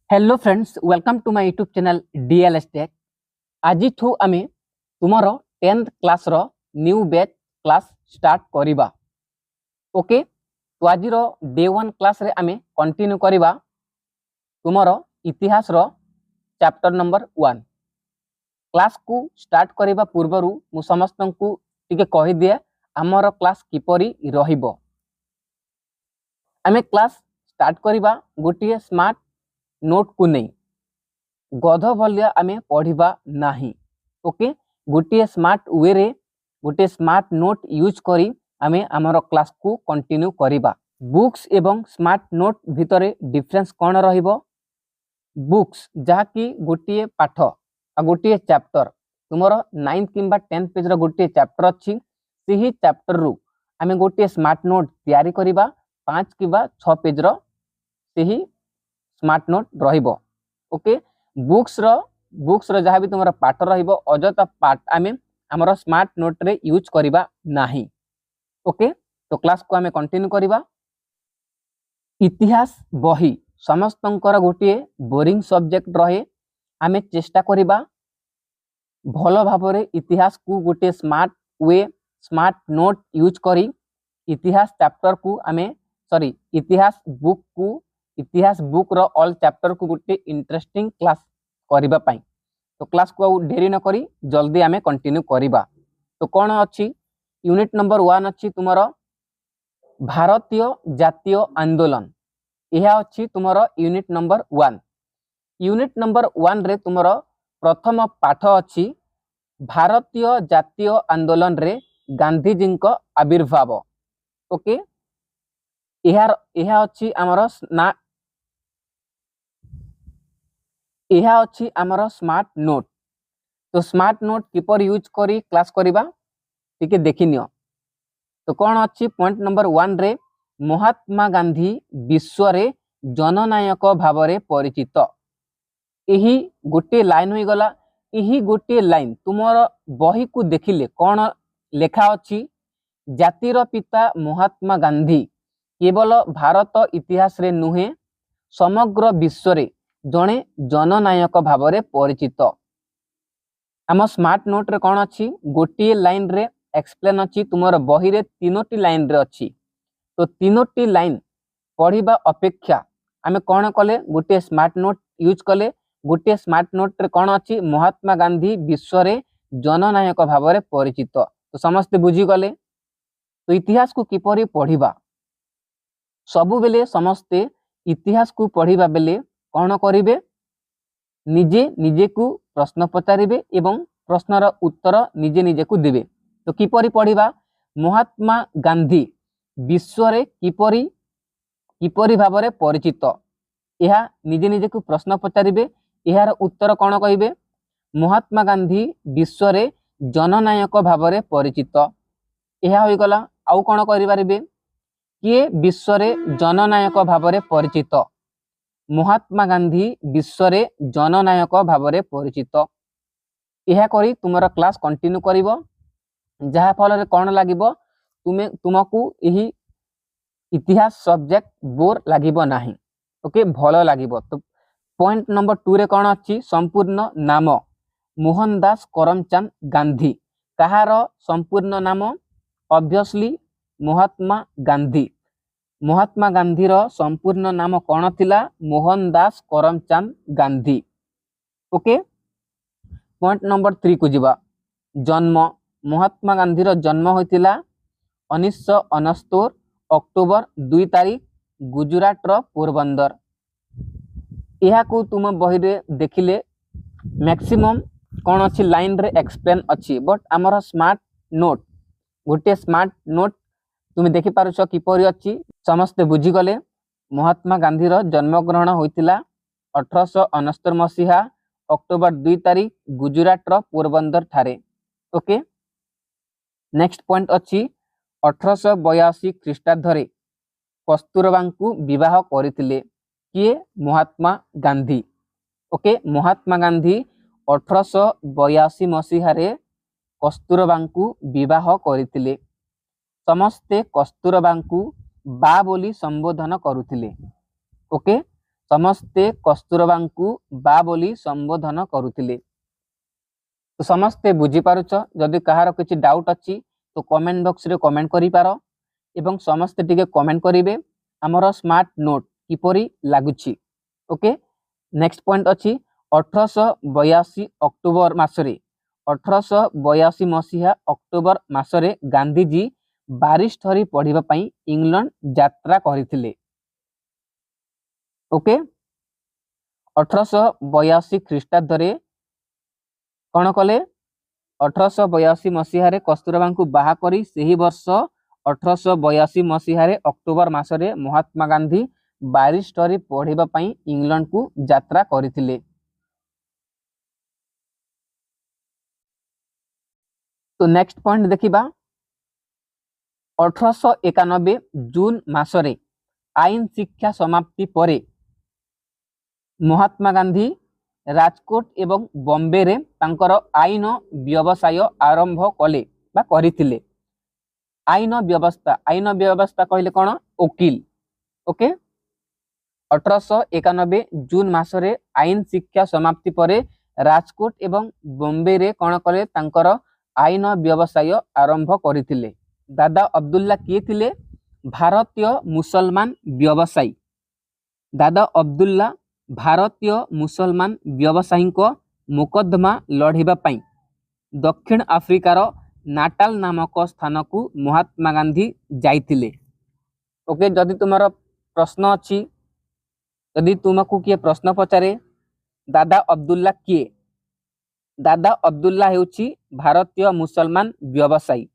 Hello friends, welcome to my YouTube channel DLS tech. आज आमे तुमरो 10th क्लास रो न्यू बैच क्लास स्टार्ट करिबा। ओके, तो आज रो डे 1 क्लास रे आमे कंटिन्यू करिबा तुमरो इतिहास रो चैप्टर नंबर 1। क्लास को स्टार्ट करिबा पूर्वरु मु समस्तन को टिके कहि दिए हमरो क्लास किपरि रहिबो। आमे क्लास स्टार्ट करिबा गोटिए स्मार्ट नोट को नहीं गध भलिया आमे पढ़िबा नाही। ओके, गोटे स्मार्ट वे रे गोटे स्मार्ट नोट यूज करी आमे हमर क्लास को कंटिन्यू करिबा। बुक्स एवं स्मार्ट नोट भितरे डिफरेंस कौन रहिबो? बुक्स जहा कि गोटे पाठ आ गोटे चैप्टर तुमर 9th किंबा 10th पेज रो गोटे चैप्टर अछि, सेही चैप्टर रु आमे गोटे स्मार्ट नोट तैयारी करिबा 5 किंबा 6 पेज रो सेही स्मार्ट नोट रहिबो। ओके, बुक्स रो जहाँ भी तुम पाठ रहिबो अजता पाठ आमे हमर स्मार्ट नोट रे यूज करिबा नाही। ओके, तो क्लास को आमे कंटिन्यू करिबा। इतिहास बही समस्तंकर गोटे बोरिंग सब्जेक्ट रहे। आमे चेष्टा करिबा भलो भाबरे इतिहास को गोटे smart way smart note use करी इतिहास चैप्टर को आमे इतिहास बुक रो ऑल चैप्टर को गोटे इंटरेस्टिंग क्लास करिबा पाई। तो क्लास को आउ देरी न करी जल्दी आमे कंटिन्यू करिबा। तो कौन अच्छी यूनिट नंबर 1 अच्छी तुमरो भारतीय जातीय आंदोलन। यह अच्छी तुमरो यूनिट नंबर 1। यूनिट नंबर 1 रे तुमरो प्रथम पाठ अच्छी भारतीय जातीय आंदोलन रे गांधी जी को आविर्भाव। ओके, यह अच्छी आमर यह अच्छी आमर स्मार्ट नोट। तो स्मार्ट नोट किपर यूज करी क्लास करिबा टिके देखि नियो। तो कौन अच्छी पॉइंट नंबर 1 रे महात्मा गांधी विश्व रे जननायक भावरे परिचित। यही गोटे लाइन होई गला। यही गोटे लाइन तुमर बही को देखिले कौन लेखा अच्छी जातिर पिता महात्मा गांधी केवल भारत इतिहास रे नुहे समग्र विश्व रे जने जननायक भावरे परिचित। आम स्मार्ट नोट रे कौन अच्छी गोटे लाइन रे एक्सप्लेन अच्छी तुमर बही रे 3टी लाइन रे अच्छी। तो 3टी लाइन पढ़िबा अपेक्षा आमे कौन कले गोटे स्मार्ट नोट यूज कले। गोटे स्मार्ट नोट रे कौन अच्छी महात्मा गांधी विश्व रे जननायक भावरे परिचित। तो समस्ते बुझी गले। तो इतिहास को किपरि पढ़िबा सबु बेले समस्ते इतिहास को पढ़िबा बेले कौन करिवे निजे को प्रश्न पचारिबे एवं प्रश्नर उत्तर निजे को देबे। तो किपरि पढ़िबा महात्मा गांधी विश्व रे किपरि भावरे परिचित यह निजे को प्रश्न पचारिबे। यार उत्तर कौन कहिबे महात्मा गांधी विश्व रे जननायक भावरे परिचित। यह होई गला। आउ कौन करि पारिबे किए विश्व रे जननायक भावरे परिचित महात्मा गांधी विश्व रे जननायक भावरे परिचित। यह करी तुमरा क्लास कंटिन्यू करिवो जहा फल रे कौन लागिवो तुमको यही इतिहास सब्जेक्ट बोर लागिवो नाही। ओके, भलो लागिवो। तो पॉइंट नंबर 2 रे कौन अच्छी संपूर्ण नाम मोहनदास करमचंद गांधी। कहार संपूर्ण नाम ऑब्वियसली महात्मा गांधी। महात्मा गांधी रो संपूर्ण नाम कौन थिला Mohandas Karamchand Gandhi. Okay, point number 3 को जिबा। जन्म महात्मा गांधी रो जन्म होइतिला 1969 अक्टोबर 2 तारीख गुजरात रो पोरबंदर। यह को तुम बही रे देखिले मैक्सिमम कौन अच्छी लाइन रे एक्सप्लेन अच्छी। बट आमर स्मार्ट नोट गोटे स्मार्ट नोट तुम देखि पारुछ किपरि अच्छी समस्ते बुझी गले। महात्मा गांधी रो जन्म ग्रहण होइतिला 1869 मसीहा अक्टोबर 2 तारीख गुजरात रो पोरबंदर ठारे। ओके, नेक्स्ट पॉइंट अच्छी 1882 ख्रीष्टाब्द रे कस्तूरबा को विवाह करथिले किए महात्मा गांधी। ओके, महात्मा गांधी 1882 मसीहा रे कस्तूरबा को विवाह करथिले। समस्ते कस्तूरबा को बा बोली संबोधन करुथिले। ओके, समस्ते कस्तूरबा को बा बोली संबोधन करुथिले। तो समस्ते बुझी पारुछ, जदि कहार किछि डाउट अछि तो कमेंट बॉक्स रे कमेंट करि पारो एवं समस्ते टिके कमेंट करिवे हमर स्मार्ट नोट किपरि लागुछि। ओके, नेक्स्ट पॉइंट अछि 1882 अक्टोबर मासरे 1882 मसीहा अक्टोबर मासरे गांधीजी बारिस्टरी पढ़िबा पई इंग्लैंड यात्रा करिथिले। ओके, 1882 ख्रीष्टाब्द रे कौन कले 1882 मसीह कस्तूरबा को बाहा करी सेही वर्ष 1882 मसीह अक्टोबर मासरे महात्मा गांधी बारिस्टरी पढ़िबा पई इंग्लैंड को यात्रा करिथिले। तो नेक्स्ट पॉइंट देखिबा 1891 जून मासरे आईन शिक्षा समाप्ति परे महात्मा गांधी राजकोट एवं बॉम्बे रे तांकर आईन व्यवसाय आरंभ कले बा करिथिले। आईन व्यवस्था कहले कोन वकील। ओके, 1891 जून मासरे आईन शिक्षा समाप्ति परे राजकोट एवं बॉम्बे रे कोन कले तांकर आईन व्यवसाय आरंभ करिथिले। दादा अब्दुल्ला किए थिले? भारतीय मुसलमान व्यवसायी। दादा अब्दुल्ला भारतीय मुसलमान व्यवसायी को मुकदमा लढ़िबा पई दक्षिण आफ्रिकार नाटाल नामक स्थान को महात्मा गांधी जाइथिले। ओके, जदि तुम्हारा प्रश्न अछि, यदि तुमको किए प्रश्न पचारे दादा अब्दुल्ला किए, दादा अब्दुल्ला हेउछि भारतीय मुसलमान व्यवसायी।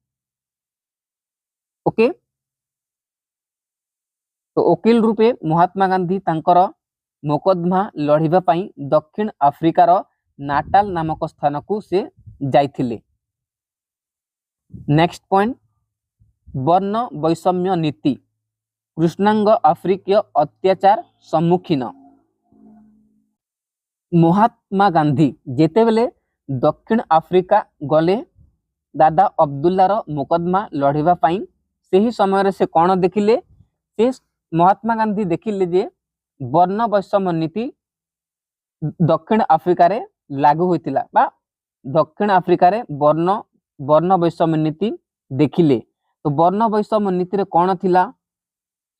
ओके, तो वकील रूपे महात्मा गांधी तांकर मुकदमा लढ़िबा पई दक्षिण आफ्रिकार नाटाल नामक स्थान को से जाइथिले। नेक्स्ट पॉइंट वर्ण वैषम्य नीति कृष्णांग आफ्रिकीय अत्याचार सम्मुखीन। महात्मा गांधी जेतेबेले दक्षिण आफ्रिका गले दादा अब्दुल्लार मुकदमा लढ़िबा पई सेही समय से कौन देखिले? से महात्मा गांधी देखिले जे वर्ण वैषम्य नीति दक्षिण आफ्रिका रे लागू होइतिला बा दक्षिण आफ्रिका रे वर्ण वैषम्य नीति देखिले। तो वर्ण वैषम्य नीति रे कौन थिला?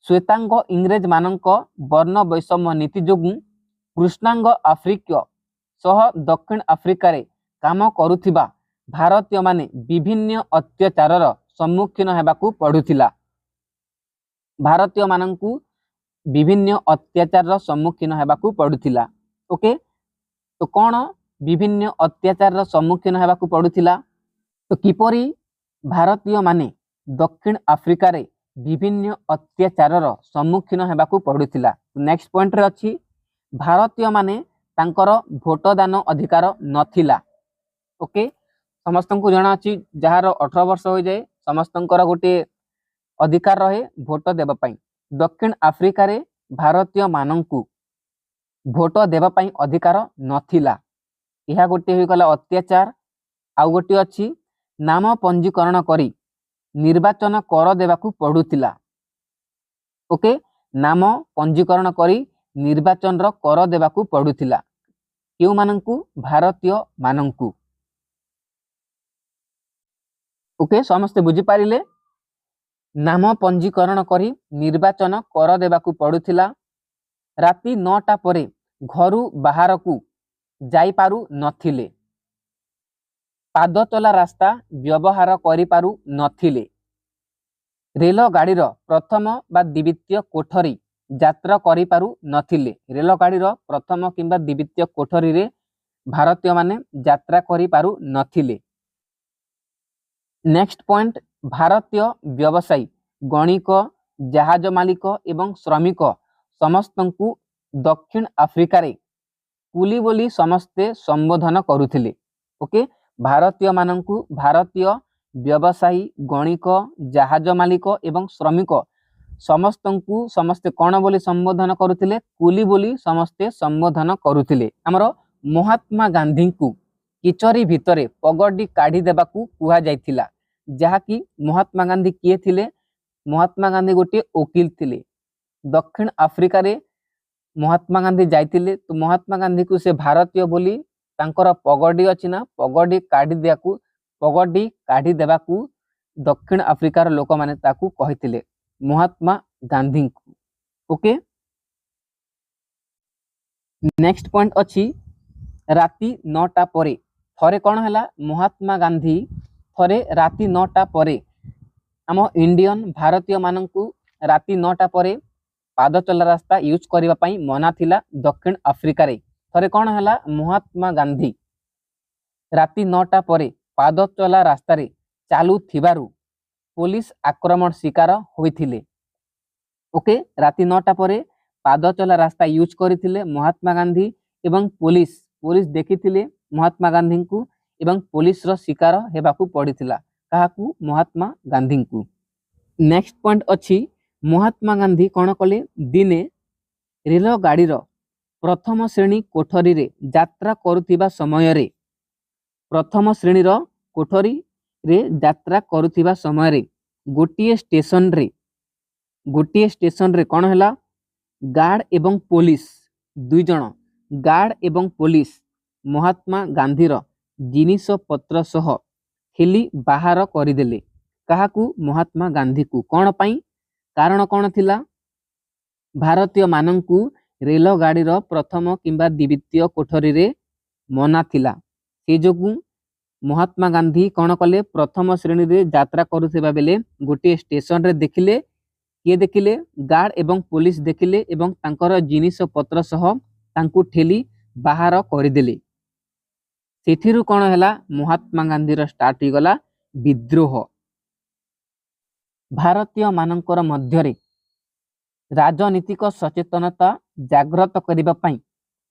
श्वेतांग इंग्रेज मानक वर्ण वैषम्य नीति जोगु कृष्णांग आफ्रिकीय सह दक्षिण आफ्रिका रे काम करुथिबा भारतीय माने विभिन्न अत्याचारर सम्मुखीन हेबाकू पड़ुथिला। भारतीय मानकू विभिन्न अत्याचार सम्मुखीन हेबाकू पड़ुथिला। ओके, तो कौन विभिन्न अत्याचार सम्मुखीन हेबाकू पड़ुथिला? तो किपरि भारतीय माने दक्षिण आफ्रिका रे विभिन्न अत्याचारर सम्मुखीन हेबाकू पड़ुथिला। नेक्स्ट पॉइंट रे अछि भारतीय माने तांकर भोटदान अधिकार नथिला। ओके, समस्त को जाना अछि जहार 18 वर्ष हो जाए समस्तंकर गोटे अधिकार रहे भोट देबा पई। दक्षिण आफ्रिका रे भारतीय मानंकु भोट देबा पई अधिकार नथिला। यह गोटे होई गला अत्याचार। आउ गोटे अछि नाम पंजीकरण करी निर्वाचन कर देबाकू पड़ुथिला। ओके, नाम पंजीकरण करी निर्वाचन रो कर देबाकू पड़ुथिला केउ मानंकु? भारतीय मानंकु। ओके, समस्त बुझी पारिले? नाम पंजीकरण करी निर्वाचन कर देबाकू पड़ुथिला। राति 9टा परे घरु बाहर को जाई पारु नथिले। पाद चला रास्ता व्यवहार करि पारु नथिले। रेल गाड़ी रो प्रथम बा द्वितीय कोठरी यात्रा करि पारु नथिले। रेल गाड़ी रो प्रथम किंबा द्वितीय कोठरी रे भारतीय माने यात्रा करि पारु नथिले। नेक्स्ट पॉइंट भारतीय व्यवसायी गणिक जहाज मालिक एवं श्रमिक समस्तंकु दक्षिण आफ्रिका रे कुली बोली समस्ते संबोधन करुथिले। ओके, भारतीय मानंकु भारतीय व्यवसायी गणिक जहाज मालिक एवं श्रमिक समस्तंकु समस्ते कौन बोली संबोधन करुथिले? कुली बोली समस्ते संबोधन करुथिले। हमर महात्मा गांधी को किचरी भितरे पगड़ी काढ़ी देबाकू कुहा जाइथिला। जहा कि महात्मा गांधी किए थिले? महात्मा गांधी गोटे वकील थिले। दक्षिण आफ्रिका रे महात्मा गांधी जाइतिले तो महात्मा गांधी को से भारतीय बोली तांकर पगड़ी अछि ना पगड़ी काढ़ी देबाकू दक्षिण अफ्रिकार लोक माने ताकू कहितिले महात्मा गांधी को। ओके नेक्स्ट पॉइंट अछि राति 9टा परे थरे कौन है महात्मा गांधी थरे राति 9टा परे आम इंडियन भारतीय मानकू राति 9टा परे पाद चला रास्ता यूज करने पाई मना थिला दक्षिण अफ्रिका रे थरे कौन है महात्मा गांधी राति 9टा परे पाद चला रास्ता रे चालू थिबारु पुलिस आक्रमण शिकार होइथिले। ओके राति 9टा परे पाद चला रास्ता यूज करथिले महात्मा गांधी एवं पुलिस देखिथिले महात्मा गांधी को एवं पुलिस रो शिकार हेबाकू पड़िथिला काहाकू महात्मा गांधी को। नेक्स्ट पॉइंट अछि महात्मा गांधी कौन कले दिने रेल गाड़ी प्रथम श्रेणी कोठरी रे यात्रा करुथिबा समय रे प्रथम श्रेणी रो कोठरी रे यात्रा करुथिबा समय रे गोटिए स्टेशन रे कौन हैला गार्ड एवं पुलिस दुई जण गार्ड एवं पुलिस महात्मा गांधी रो जिनिस पत्र सह ठेली बाहर करदेले काहाकू महात्मा गांधी को कौन पाई कारण कौन थिला भारतीय मानंकू रेल गाड़ी प्रथम किंबा द्वितीय कोठरी रे मना थिला से जोगु महात्मा गांधी कौन कले प्रथम श्रेणी रे यात्रा करुथिबा बेले गोटे स्टेशन रे देखिले किए देखिले गार्ड एवं पुलिस देखिले एवं तांकर जिनिस पत्र सह तांकू ठेली बाहर करदेले सेठिरु कौन हैला महात्मा गांधी रो स्टार्ट हो गला विद्रोह। भारतीय मानकर मध्यरे राजनीतिक सचेतनता जागृत करने पाई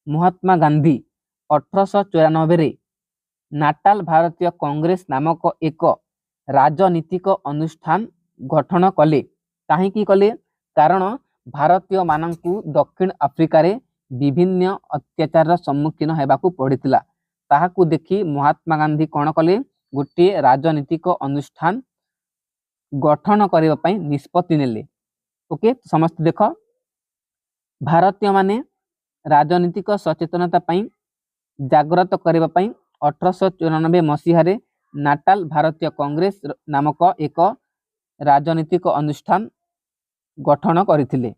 महात्मा गांधी 1894 रे नाटाल भारतीय कांग्रेस नामक एक राजनीतिक अनुष्ठान गठन कले काहेकि कले कारण भारतीय मानकू दक्षिण अफ्रिका रे विभिन्न अत्याचार सम्मुखीन हेबाकू पड़िथिला ताहाकू देखि महात्मा गांधी कौन कले गोटे राजनीतिक अनुष्ठान गठन करने पाई निष्पत्ति नेले। ओके समस्त देख भारतीय माने राजनीतिक सचेतनता पाई जागृत करने पाई 1894 मसीह नाटाल भारतीय कांग्रेस नामक एक राजनीतिक अनुष्ठान गठन करथिले।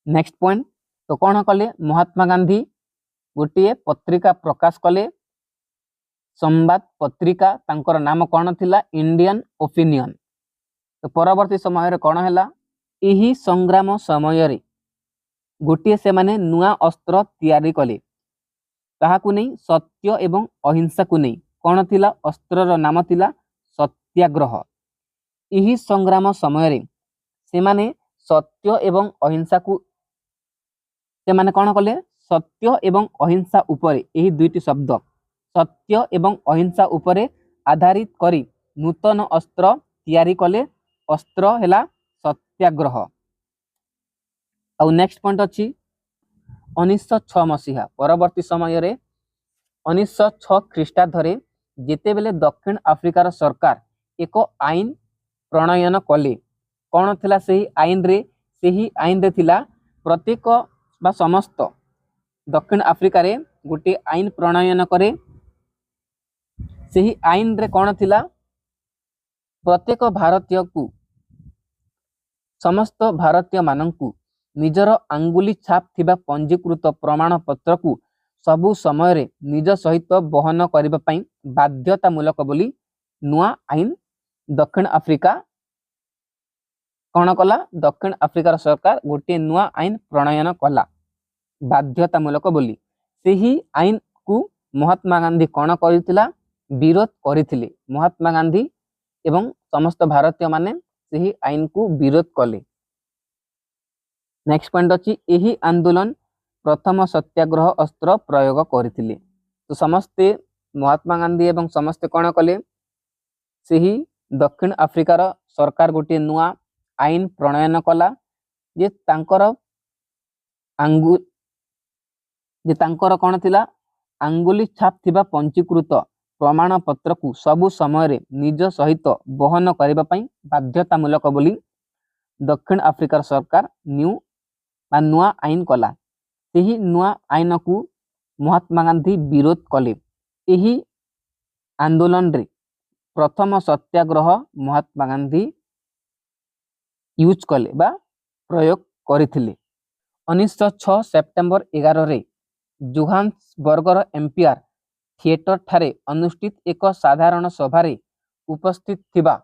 नेक्स्ट पॉइंट तो कौन कले महात्मा गांधी गोटे पत्रिका प्रकाश कले संवाद पत्रिका तांकर नाम कौन थिला इंडियन ओपिनियन। तो परवर्ती समय कौन है यही संग्राम समय रे गोटे से माने नुआ अस्त्र तैयारी कले ताहाकू नहीं सत्य एवं अहिंसा को नहीं कौन थिला अस्त्रर नाम थिला सत्याग्रह। यही संग्राम समय रे से माने सत्य एवं अहिंसा को से माने कौन कले सत्य एवं अहिंसा उपरे यही दुईटी शब्द सत्य एवं अहिंसा उपरे आधारित करी नूतन अस्त्र तैयारी कले अस्त्र हैला सत्याग्रह। आउ नेक्स्ट पॉइंट अछि 1906 मसीहा परवर्ती समय रे 1906 ख्रीष्टाब्द रे जेते बेले दक्षिण अफ्रिकार सरकार एक आईन प्रणयन कले कौन थिला सही आईन रे थिला प्रत्येक बा समस्त दक्षिण अफ्रिका रे गोटे आईन प्रणयन करे सही आईन रे कौन थिला प्रत्येक भारतीय को समस्त भारतीय मानंकू निजर आंगुली छाप थिबा पंजीकृत प्रमाण पत्र को सबु समय रे निज सहित बहन करिबा पई बाध्यतामूलक बोली नुआ आईन दक्षिण अफ्रिका कौन कला दक्षिण अफ्रिकार सरकार गोटे नुआ आईन प्रणयन कला बाध्यतामूलक बोली सेही आईन को महात्मा गांधी कौन करिथिला विरोध करिथिले महात्मा गांधी एवं समस्त भारतीय माने सेही आईन को विरोध कले। नेक्स्ट पॉइंट अछि एही आंदोलन प्रथम सत्याग्रह अस्त्र प्रयोग करथिले। तो समस्ते महात्मा गांधी एवं समस्ते कौन कले सेही दक्षिण अफ्रिकार सरकार गोटे नुआ आईन प्रणयन कला जे तांकर कौन थिला आंगुली छाप थिबा पंजीकृत प्रमाण पत्र को सबु समय रे निज सहित बहन करबा पई बाध्यतामूलक बोली दक्षिण अफ्रिकार सरकार न्यू बा नुआ आईन कला सेही नुआ आईन को महात्मा गांधी विरोध कले। एही आंदोलन रे प्रथम सत्याग्रह महात्मा गांधी यूज कले बा प्रयोग करथिले। 1906 सेप्टेम्बर 11 रे जोहान्सबर्गर एम्पायर थिएटर ठारे अनुष्ठित एक साधारण सभा रे उपस्थित थिबा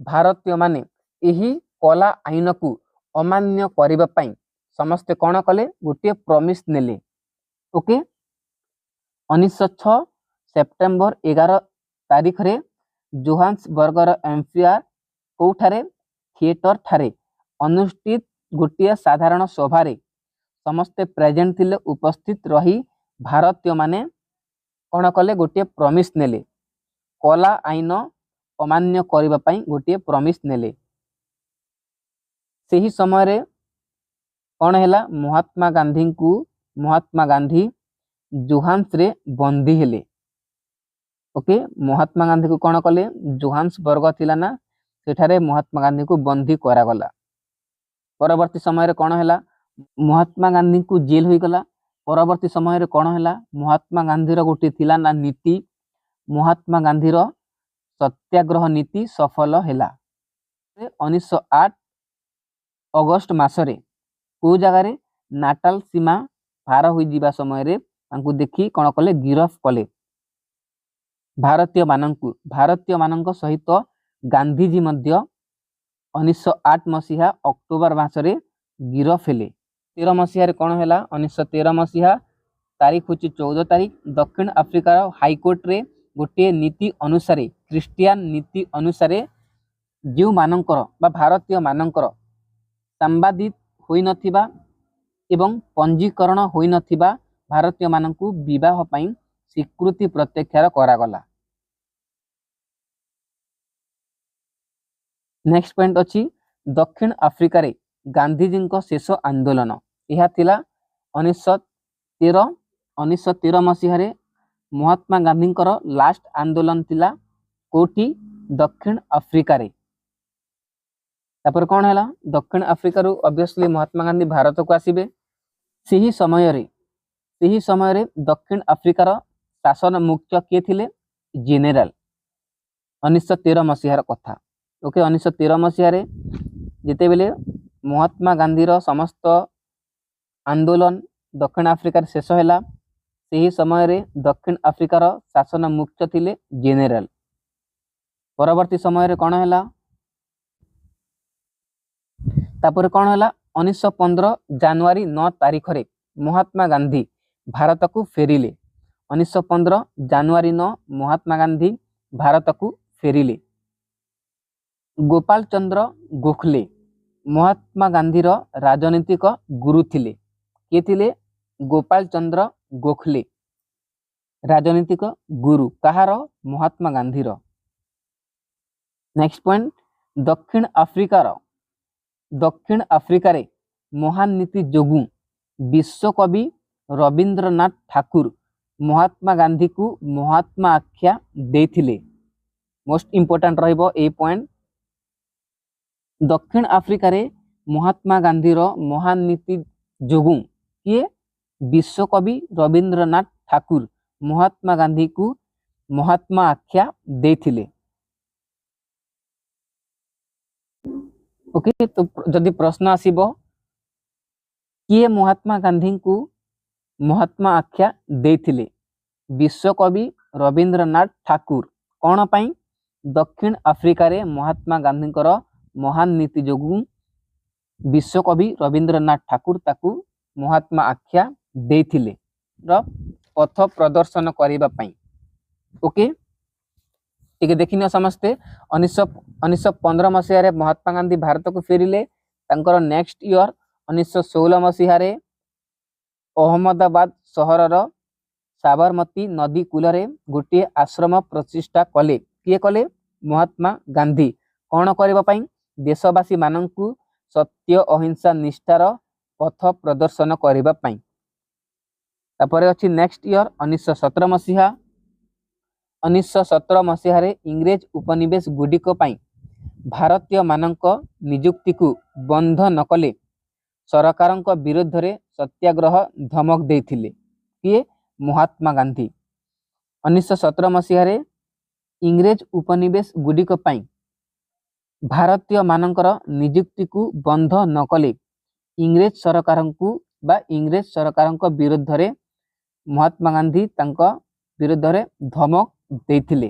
भारतीय माने एही कला आईन को अमान्य करिबा पई समस्त कोन कले गोटे प्रॉमिस नेले। ओके 1906 सेप्टेम्बर 11 तारीख रे जोहान्सबर्गर एम्पायर कोठारे थिएटर ठारे अनुष्ठित गोटे साधारण सभा रे समस्ते प्रेजेंट थिले उपस्थित रही भारतीय माने कोन कले गोटे प्रॉमिस नेले कला आईन अमान्य करिबा पई गोटे प्रॉमिस नेले। सेही समय रे कोन हैला महात्मा गांधी जोहान्स रे बंदी हेले। ओके महात्मा गांधी को कोन कले जोहान्सबर्ग थिला ना सेठारे महात्मा गांधी को बंदी करा गला। परवर्ती समय रे कोन हैला महात्मा गांधी को जेल होई गला। परवर्ती समय रे कोन हैला महात्मा गांधी रो गोटे थिला ना नीति महात्मा गांधी रो सत्याग्रह नीति सफल हैला। 1908 अगस्त मासरे को जगह रे नाटाल सीमा पार होई जिबा समय रे तांकु देखि कोन कले गिरफ कले। भारतीय मानक सहित गांधी जी मध्य 1908 मसीहा अक्टोबर मासरे गिरफ हेले। 13 मसीहा रे कोन हैला 1913 मसीहा तारीख होची 14 तारीख दक्षिण अफ्रिका हाईकोर्ट रे गोटे नीति अनुसार क्रिस्टियन नीति अनुसार जो मानकर बा भारतीय मानकर संवादित होई नथिबा एवं पंजीकरण होई नथिबा भारतीय मानकु विवाह पई स्वीकृति प्रत्याख्यान करा गला। नेक्स्ट पॉइंट अछि दक्षिण अफ्रिका रे गांधी जी को शेष आंदोलन यह थिला 1913 मसीह रे महात्मा गांधी लास्ट आंदोलन थिला कोटी दक्षिण अफ्रिका रे। तापर कोन हैला दक्षिण अफ्रिका रो ऑब्वियसली महात्मा गांधी भारत को आसीबे। सेही समय रे दक्षिण अफ्रिका रो शासन मुख्य के थिले जनरल 1913 मसीह रो कथा। ओके 1913 मसीह रे जेते बेले महात्मा गांधी रो समस्त आंदोलन दक्षिण अफ्रिका रे शेष हैला सेही समय रे दक्षिण अफ्रिका रो शासन मुख्य थिले जनरल। परवर्ती समय रे कोन हैला तापर कोन हैला 1915 जनवरी 9 तारीख रे महात्मा गांधी भारत को फेरिले। 1915 जनवरी 9 महात्मा गांधी भारत को फेरिले। गोपाल चंद्र गोखले महात्मा गांधी रो राजनीतिक गुरु थिले। के थिले गोपाल चंद्र गोखले राजनीतिक गुरु कहार महात्मा गांधी रो। नेक्स्ट पॉइंट दक्षिण अफ्रिका रे महान नीति जोगु विश्व कवि रविंद्रनाथ ठाकुर महात्मा गांधी को महात्मा आख्या देथिले। मोस्ट इंपोर्टेंट रहिबो ए पॉइंट दक्षिण अफ्रिका रे महात्मा गांधी रो महान नीति जोगु किए विश्व कवि रविंद्रनाथ ठाकुर महात्मा गांधी को महात्मा आख्या देथिले। ओके तो जदि प्रश्न आसीबो किए महात्मा गांधी को महात्मा आख्या देथिले विश्व कवि रविंद्रनाथ ठाकुर कोन पई दक्षिण अफ्रिका रे महात्मा गांधी को महान नीति जोगु विश्व कवि रविंद्रनाथ ठाकुर ताकू महात्मा आख्या देथिले र पथ प्रदर्शन करिबा पई। ओके ठीक है देखिनियो समस्ते 1915 मसीह रे महात्मा गांधी भारत को फेरिले। तांकर नेक्स्ट ईयर 1916 मसीह रे अहमदाबाद सहर रो साबरमती नदी कूल रे गोटे आश्रम प्रतिष्ठा कले। किए कले महात्मा गांधी कोन करिबा पई देशवासी माननकु सत्य अहिंसा निष्ठार पथ प्रदर्शन करिबा पई। तापरे अछि नेक्स्ट ईयर 1917 मसीह रे इंग्रेज उपनिवेश गुडिक पई भारतीय मानक नियुक्ति को बंध न कले ସରକାରଙ୍କ ବିରୋଧରେ ସତ୍ୟାଗ୍ରହ ଧମକ ଦେଇଥିଲେ? କିଏ? ମହାତ୍ମା ଗାନ୍ଧୀ। 1917 ମସିହାରେ ଇଂରେଜ ଉପନିବେଶ ଗୁଡ଼ିକ ପାଇଁ ଭାରତୀୟ ମାନଙ୍କର ନିଯୁକ୍ତିକୁ ବନ୍ଧ ନ କଲେ ଇଂରେଜ ସରକାରଙ୍କୁ ବା ଇଂରେଜ ସରକାରଙ୍କ ବିରୋଧରେ ମହାତ୍ମା ଗାନ୍ଧୀ ତାଙ୍କ ବିରୋଧରେ ଧମକ ଦେଇଥିଲେ।